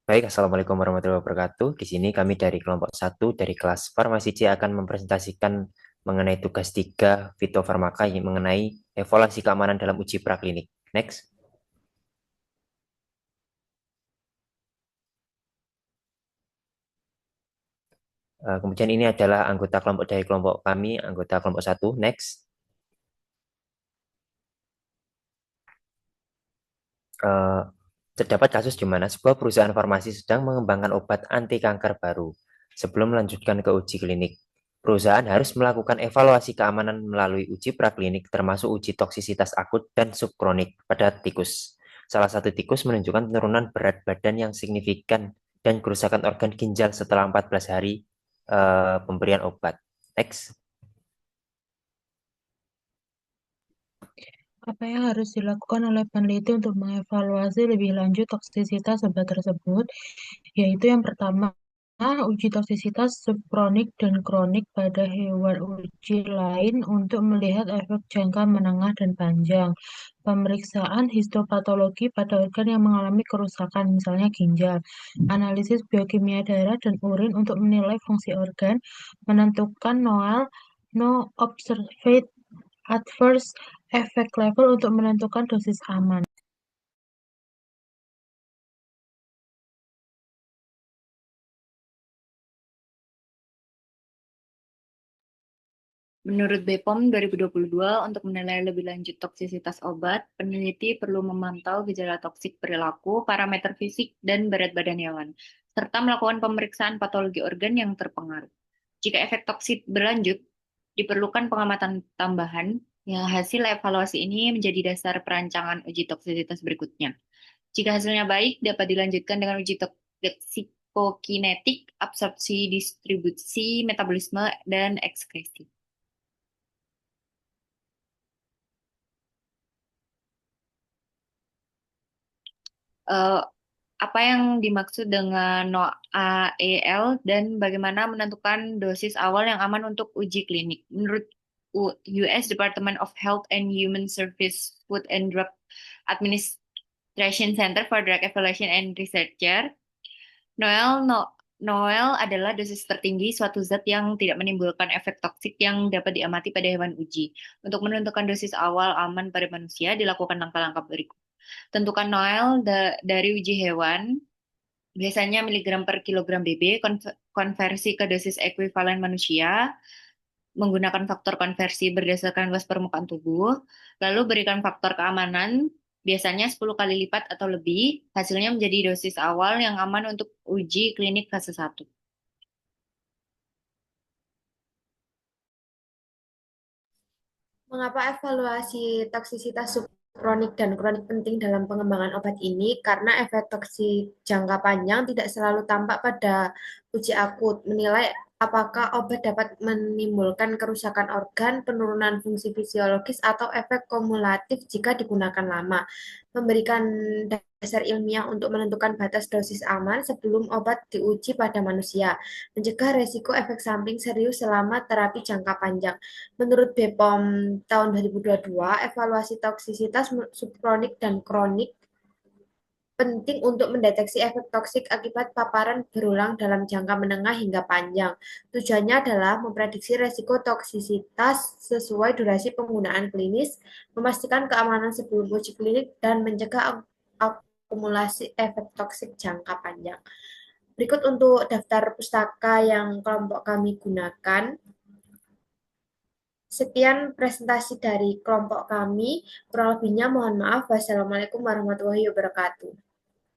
Baik, Assalamualaikum warahmatullahi wabarakatuh. Di sini kami dari kelompok satu dari kelas Farmasi C akan mempresentasikan mengenai tugas 3 fitofarmaka yang mengenai evaluasi keamanan dalam uji praklinik. Next. Kemudian ini adalah anggota kelompok dari kelompok kami, anggota kelompok satu. Next. Eh, Terdapat kasus di mana sebuah perusahaan farmasi sedang mengembangkan obat anti kanker baru. Sebelum melanjutkan ke uji klinik, perusahaan harus melakukan evaluasi keamanan melalui uji praklinik termasuk uji toksisitas akut dan subkronik pada tikus. Salah satu tikus menunjukkan penurunan berat badan yang signifikan dan kerusakan organ ginjal setelah 14 hari pemberian obat. Next. Apa yang harus dilakukan oleh peneliti untuk mengevaluasi lebih lanjut toksisitas obat tersebut? Yaitu yang pertama, uji toksisitas subkronik dan kronik pada hewan uji lain untuk melihat efek jangka menengah dan panjang. Pemeriksaan histopatologi pada organ yang mengalami kerusakan, misalnya ginjal. Analisis biokimia darah dan urin untuk menilai fungsi organ, menentukan no observed adverse effect level untuk menentukan dosis aman. Menurut BPOM 2022, untuk menilai lebih lanjut toksisitas obat, peneliti perlu memantau gejala toksik perilaku, parameter fisik, dan berat badan hewan, serta melakukan pemeriksaan patologi organ yang terpengaruh. Jika efek toksik berlanjut, diperlukan pengamatan tambahan. Ya, hasil evaluasi ini menjadi dasar perancangan uji toksisitas berikutnya. Jika hasilnya baik, dapat dilanjutkan dengan uji toksikokinetik, absorpsi, distribusi, metabolisme, dan ekskresi. Eh, apa yang dimaksud dengan NOAEL dan bagaimana menentukan dosis awal yang aman untuk uji klinik? Menurut US Department of Health and Human Service Food and Drug Administration Center for Drug Evaluation and Researcher, Noel no, Noel adalah dosis tertinggi suatu zat yang tidak menimbulkan efek toksik yang dapat diamati pada hewan uji. Untuk menentukan dosis awal aman pada manusia, dilakukan langkah-langkah berikut. Tentukan Noel dari uji hewan, biasanya miligram per kilogram BB, konversi ke dosis ekuivalen manusia, menggunakan faktor konversi berdasarkan luas permukaan tubuh, lalu berikan faktor keamanan, biasanya 10 kali lipat atau lebih, hasilnya menjadi dosis awal yang aman untuk uji klinik fase 1. Mengapa evaluasi toksisitas subkronik dan kronik penting dalam pengembangan obat ini? Karena efek toksik jangka panjang tidak selalu tampak pada uji akut. Menilai apakah obat dapat menimbulkan kerusakan organ, penurunan fungsi fisiologis, atau efek kumulatif jika digunakan lama. Memberikan dasar ilmiah untuk menentukan batas dosis aman sebelum obat diuji pada manusia. Mencegah resiko efek samping serius selama terapi jangka panjang. Menurut BPOM tahun 2022, evaluasi toksisitas subkronik dan kronik penting untuk mendeteksi efek toksik akibat paparan berulang dalam jangka menengah hingga panjang. Tujuannya adalah memprediksi resiko toksisitas sesuai durasi penggunaan klinis, memastikan keamanan sebelum uji klinik, dan mencegah akumulasi efek toksik jangka panjang. Berikut untuk daftar pustaka yang kelompok kami gunakan. Sekian presentasi dari kelompok kami. Kurang lebihnya mohon maaf. Wassalamualaikum warahmatullahi wabarakatuh.